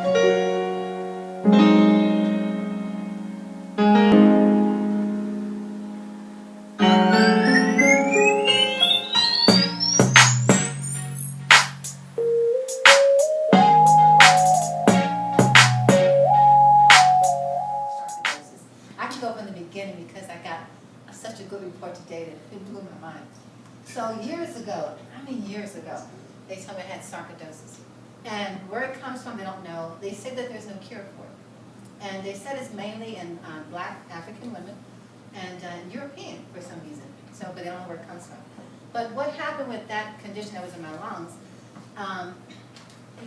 I can go from the beginning because I got such a good report today that it blew my mind. So years ago, they told me I had sarcoidosis. And where it comes from, they don't know. They say that there's no cure for it. And they said it's mainly in black African women and European for some reason. So, but they don't know where it comes from. But what happened with that condition that was in my lungs,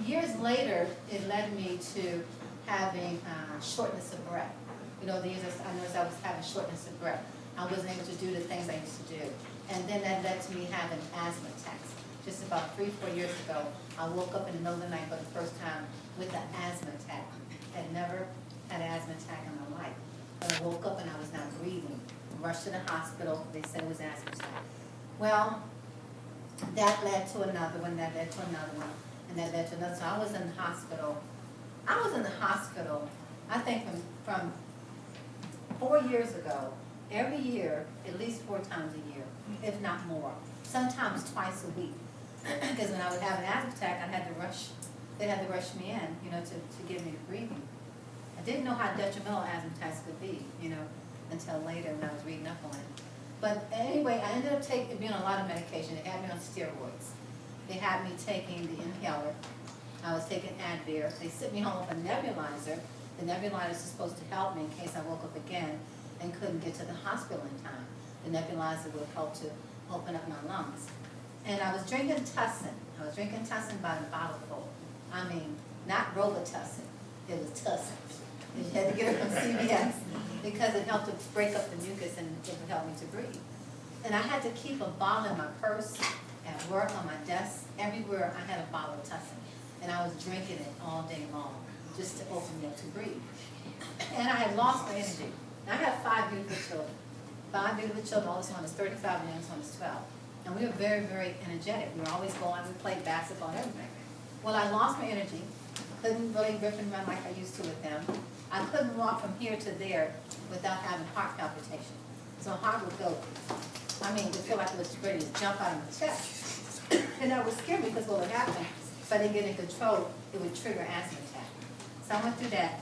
years later, it led me to having shortness of breath. You know, I noticed I was having shortness of breath. I wasn't able to do the things I used to do. And then that led to me having asthma attacks. Just about 3-4 years ago, I woke up in the middle of the night for the first time with an asthma attack. I'd never had an asthma attack in my life. But I woke up and I was not breathing. Rushed to the hospital. They said it was asthma attack. Well, that led to another one, that led to another one, and that led to another. So I was in the hospital. I think from 4 years ago, every year, at least 4 times a year, if not more. Sometimes twice a week. Because when I would have an asthma attack, they had to rush me in, you know, to give me the breathing. I didn't know how detrimental asthma attacks could be, you know, until later when I was reading up on it. But anyway, I ended up being on a lot of medication. They had me on steroids. They had me taking the inhaler. I was taking Advair. They sent me home with a nebulizer. The nebulizer is supposed to help me in case I woke up again and couldn't get to the hospital in time. The nebulizer would help to open up my lungs. And I was drinking Tussin. I was drinking Tussin by the bottle full. I mean, not Robitussin. It was Tussin. You had to get it from CVS because it helped to break up the mucus and it would help me to breathe. And I had to keep a bottle in my purse, at work, on my desk, everywhere I had a bottle of Tussin. And I was drinking it all day long just to open me up to breathe. And I had lost my energy. Now, I have 5 beautiful children. 5 beautiful children. Oldest one is 35 and the youngest one is 12. And we were very, very energetic. We were always going. We played basketball and everything. Well, I lost my energy. Couldn't really rip and run like I used to with them. I couldn't walk from here to there without having heart palpitation. So heart would go, I mean, it would feel like it was ready to jump out of my chest. And that would scare me because what would happen, if I didn't get in control, it would trigger asthma attack. So I went through that.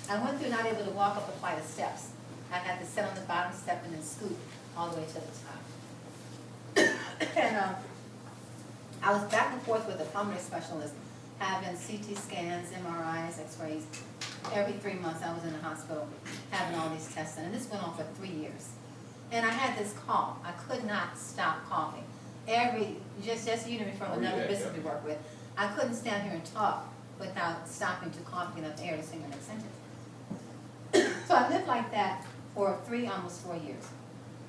I went through not able to walk up a flight of steps. I had to sit on the bottom step and then scoot all the way to the top. And I was back and forth with a pulmonary specialist, having CT scans, MRIs, X-rays. Every 3 months I was in the hospital having all these tests, and this went on for 3 years. And I had this cough. I could not stop coughing. Just you know, from another business we work with, I couldn't stand here and talk without stopping to cough, get enough air to say my next sentence. So I lived like that for almost 4 years.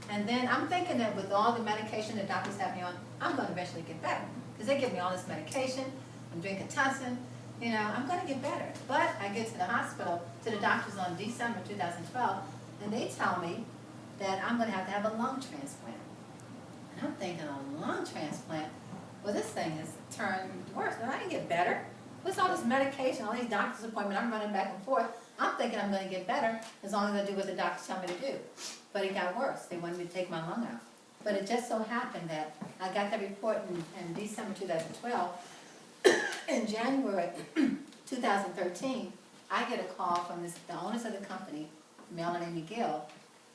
And then I'm thinking that with all the medication the doctors have me on, I'm going to eventually get better. Because they give me all this medication, I'm drinking Tussin, you know, I'm going to get better. But I get to the hospital, to the doctors on December 2012, and they tell me that I'm going to have a lung transplant. And I'm thinking, a lung transplant? Well, this thing has turned worse, and I didn't get better. What's all this medication, all these doctor's appointments, I'm running back and forth. I'm thinking I'm going to get better as long as I do what the doctors tell me to do. But it got worse. They wanted me to take my lung out. But it just so happened that I got that report in December 2012. In January 2013, I get a call from the owners of the company, Melanie and McGill,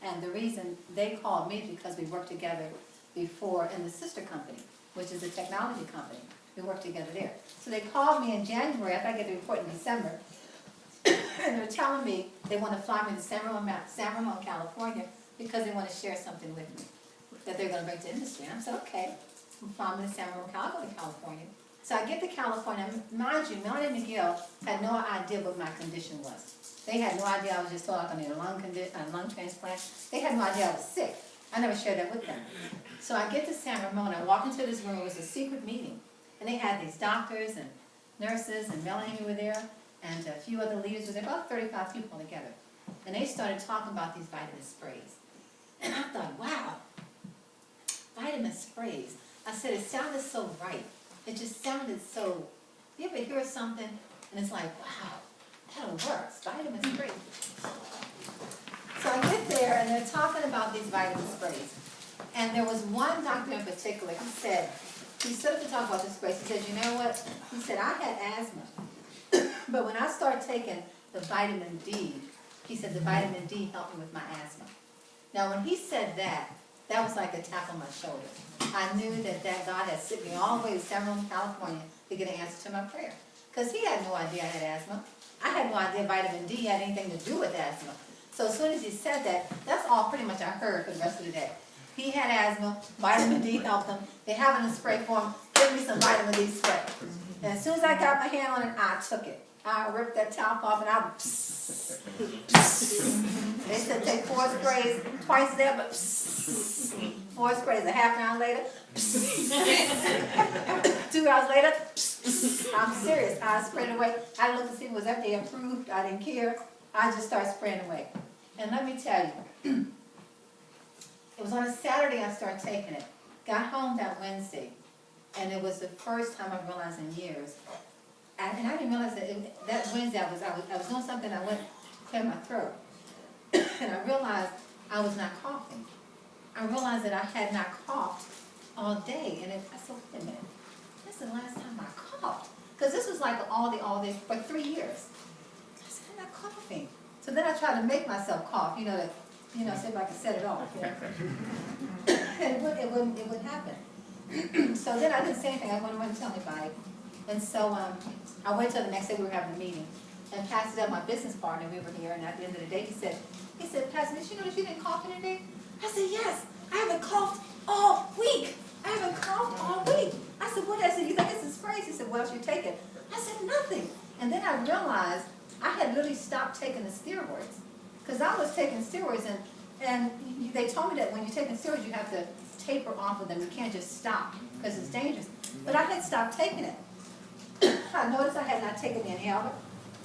and the reason they called me because we worked together before in the sister company, which is a technology company. We worked together there. So they called me in January after I get the report in December, and they're telling me they want to fly me to San Ramon, California, because they want to share something with me that they're going to bring to industry. And I said, okay, I'm flying me to San Ramon, California. So I get to California. Mind you, Melanie and McGill had no idea what my condition was. They had no idea I was just told I need a lung transplant. They had no idea I was sick. I never shared that with them. So I get to San Ramon. I walk into this room. It was a secret meeting. And they had these doctors and nurses, and Melanie were there, and a few other leaders were there, about 35 people together. And they started talking about these vitamin sprays. And I thought, wow, vitamin sprays. I said, it sounded so right. It just sounded so, you ever hear something and it's like, wow, That works, vitamin spray. So I get there and they're talking about these vitamin sprays. And there was one doctor in particular, he stood up to talk about the sprays. He said, you know what? He said, I had asthma. But when I started taking the vitamin D, he said the vitamin D helped me with my asthma. Now when he said that was like a tap on my shoulder. I knew that God had sent me all the way to San Ramon, California to get an answer to my prayer. Because he had no idea I had asthma. I had no idea vitamin D had anything to do with asthma. So as soon as he said that, that's all pretty much I heard for the rest of the day. He had asthma, vitamin D helped him. They having a spray for him, give me some vitamin D spray. And as soon as I got my hand on it, I took it. I ripped that top off and I psst, psst. They said take 4 sprays, twice a day, but psst, 4 sprays. A half an hour later, psst. 2 hours later, psst. I'm serious. I sprayed away. I didn't look to see if it was FDA approved. I didn't care. I just started spraying away. And let me tell you, it was on a Saturday I started taking it. Got home that Wednesday, and it was the first time I realized in years. And I didn't realize that that Wednesday I was doing something. I went to clear my throat, and I realized I was not coughing. I realized that I had not coughed all day, and I said, wait a minute, that's the last time I coughed, because this was like all this for 3 years. I said, I'm not coughing. So then I tried to make myself cough, see if I could set it off. And it wouldn't happen. So then I didn't say anything. I wouldn't tell anybody. And so I waited till the next day we were having a meeting. And Pastor Deb, my business partner, we were here, and at the end of the day, he said, Pastor, did you know that you didn't cough today? I said, yes, I haven't coughed all week. I haven't coughed all week. I said, what? I said, you think this is crazy? He said, what else you taking? I said, nothing. And then I realized I had really stopped taking the steroids. Because I was taking steroids, and they told me that when you're taking steroids, you have to taper off of them. You can't just stop, because it's dangerous. But I had stopped taking it. I noticed I had not taken the inhaler.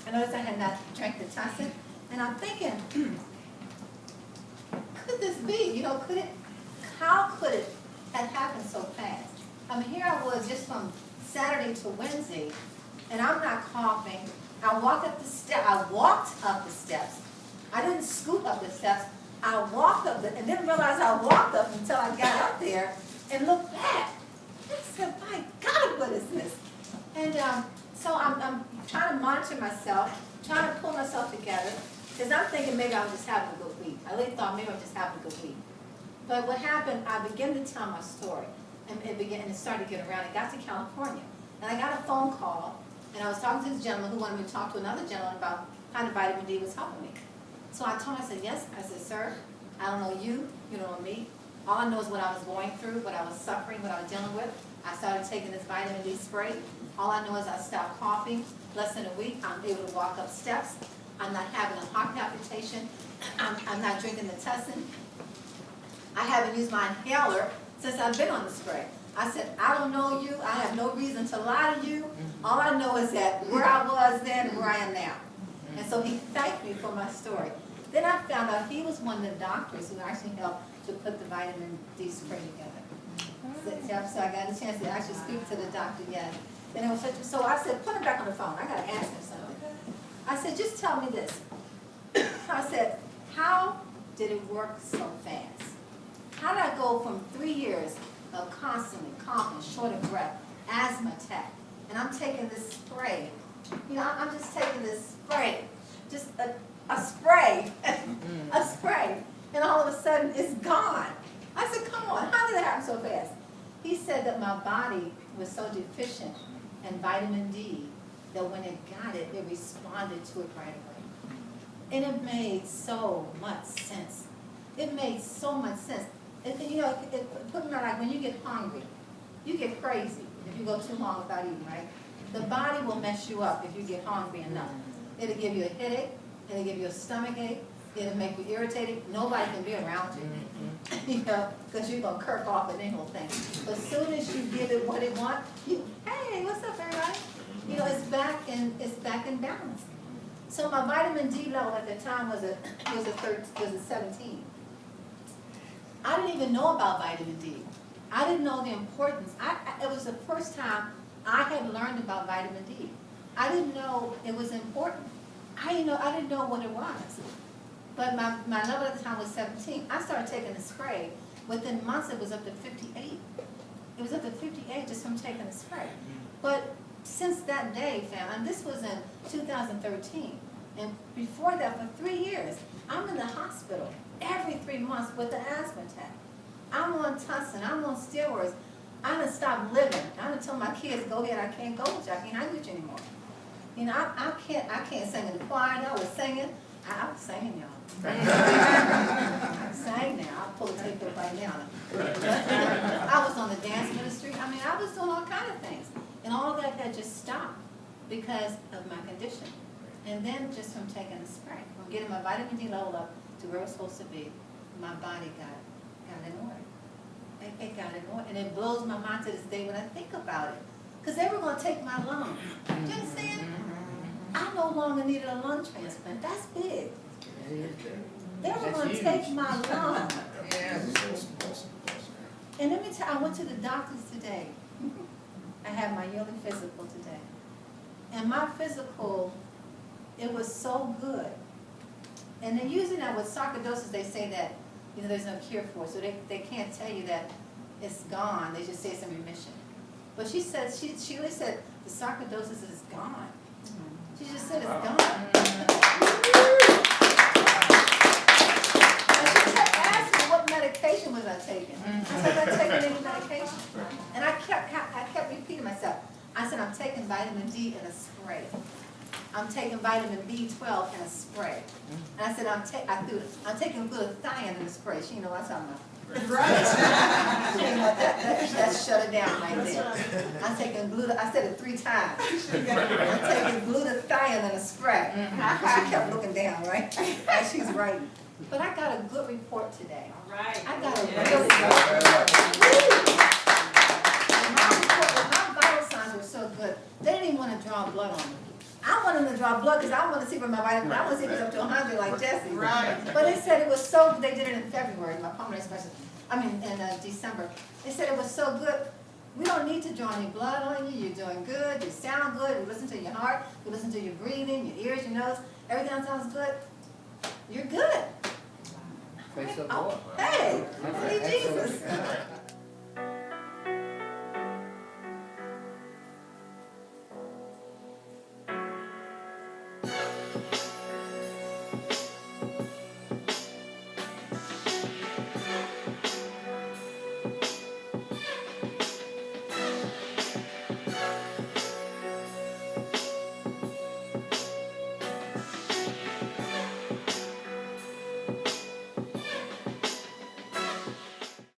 I noticed I had not drank the T.E.N. And I'm thinking, could this be? How could it have happened so fast? I mean, here I was just from Saturday to Wednesday, and I'm not coughing. I walked up the steps. I didn't scoot up the steps. I walked up and didn't realize I walked up until I got up there and looked back. I said, my God, what is this? And so I'm trying to monitor myself, trying to pull myself together, because I'm thinking maybe I was just having a good week. I really thought maybe I was just having a good week. But what happened, I began to tell my story, and it started to get around. It got to California, and I got a phone call, and I was talking to this gentleman who wanted me to talk to another gentleman about how the vitamin D was helping me. So I told him, I said, yes. I said, sir, I don't know you, you don't know me. All I know is what I was going through, what I was suffering, what I was dealing with. I started taking this vitamin D spray. All I know is I stopped coughing. Less than a week, I'm able to walk up steps. I'm not having a heart palpitation. I'm not drinking the T.E.N. I haven't used my inhaler since I've been on the spray. I said, I don't know you. I have no reason to lie to you. All I know is that where I was then and where I am now. And so he thanked me for my story. Then I found out he was one of the doctors who actually helped to put the vitamin D spray together. So I got a chance to actually speak to the doctor yet. And it was so I said, put him back on the phone. I got to ask him something. I said, just tell me this. I said, how did it work so fast? How did I go from 3 years of constantly coughing, short of breath, asthma attack, and I'm taking this spray. I'm just taking this spray, just a spray, a spray, and all of a sudden it's gone. I said, come on, how did it happen so fast? He said that my body was so deficient in vitamin D that when it got it, it responded to it right away. And it made so much sense. It made so much sense. It put me like when you get hungry, you get crazy if you go too long without eating, right? The body will mess you up if you get hungry enough. It'll give you a headache. It'll give you a stomach ache. It'll make you irritated. Nobody can be around you, because you're going to kirk off at any whole thing. But as soon as you give it what it wants, hey, what's up, everybody? It's back in balance. So my vitamin D level at the time was a 17. I didn't even know about vitamin D. I didn't know the importance. It was the first time I had learned about vitamin D. I didn't know it was important. I didn't know what it was. But my level at the time was 17. I started taking the spray. Within months, it was up to 58. It was up to 58 just from taking the spray. But since that day, fam, and this was in 2013, and before that, for 3 years, I'm in the hospital every 3 months with an asthma attack. I'm on tussin, I'm on steroids. I done stopped living. I done told my kids, go ahead, I can't go with you, I can't hang with you anymore. I can't sing in the choir. I was singing. I was singing, y'all. I sang now. I'll pull the tape up right now. I was on the dance ministry. I was doing all kinds of things. And all that had just stopped because of my condition. And then just from taking the spray, from getting my vitamin D level up to where it was supposed to be, my body got in order. It got in order. And it blows my mind to this day when I think about it. Because they were going to take my lung. Do you understand? I no longer needed a lung transplant. That's big. They were going to take my lung. And let me tell you, I went to the doctors today. I had my yearly physical today. And my physical, it was so good. And then usually now with sarcoidosis, they say that, there's no cure for it. So they can't tell you that it's gone. They just say it's in remission. But she said, she really said the sarcoidosis is gone. She just said it's gone. And she kept asking me what medication was I taking. I said, I'm not taking any medication. And I kept repeating myself. I said, I'm taking vitamin D in a spray. I'm taking vitamin B12 in a spray. And I said, I'm taking glutathione in a spray. She what I'm talking about. Right. That shut it down right there. I'm taking I said it 3 times. I'm taking glutathione in a spray. I kept looking down, right? And she's right. But I got a good report today. All right. I got a really good report. My vital signs were so good, they didn't even want to draw blood on me. I wanted them to draw blood because I want to see where my vitamin, I want to see if it's up to 100 like Jesse. Right. But they said it was so good, they did it in February, my pulmonary specialist, in December. They said it was so good, we don't need to draw any blood on you, you're doing good, you sound good, we listen to your heart, we listen to your breathing, your ears, your nose, everything sounds good. You're good. Praise the Oh, Lord. hey, praise Jesus.